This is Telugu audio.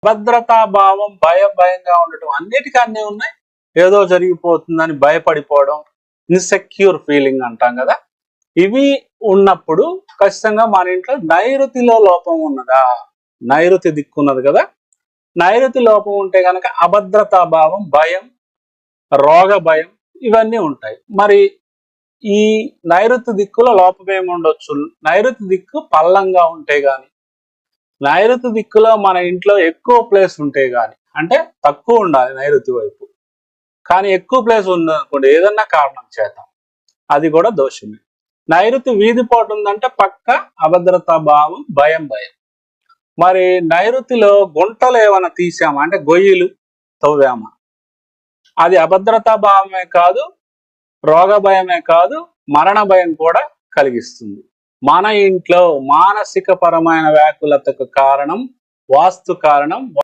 భద్రతా భావం, భయంగా ఉండటం, అన్నిటికీ అన్నీ ఉన్నాయి. ఏదో జరిగిపోతుందని భయపడిపోవడం, ఇన్సెక్యూర్ ఫీలింగ్ అంటాం కదా. ఇవి ఉన్నప్పుడు ఖచ్చితంగా మన ఇంట్లో నైరుతిలో లోపం ఉన్నదా? నైరుతి దిక్కున్నది కదా. నైరుతి లోపం ఉంటే కనుక అభద్రతా భావం, భయం, రోగ భయం ఇవన్నీ ఉంటాయి. మరి ఈ నైరుతి దిక్కులో లోపం ఏమి ఉండొచ్చు? నైరుతి దిక్కు పల్లంగా ఉంటే గాని, నైరుతి దిక్కులో మన ఇంట్లో ఎక్కువ ప్లేస్ ఉంటే గాని, అంటే తక్కువ ఉండాలి నైరుతి వైపు, కానీ ఎక్కువ ప్లేస్ ఉందనుకోండి ఏదన్నా కారణం చేత, అది కూడా దోషమే. నైరుతి వీధిపోటు ఉందంటే పక్క అభద్రతా భావం, భయం. మరి నైరుతిలో గుంటలు ఏమైనా తీసామా అంటే గొయ్యిలు తవ్వామా, అది అభద్రతా భావమే కాదు, రోగ భయమే కాదు, మరణ భయం కూడా కలిగిస్తుంది. మన ఇంట్లో మానసిక పరమైన వ్యాకులతకు కారణం, వాస్తు కారణం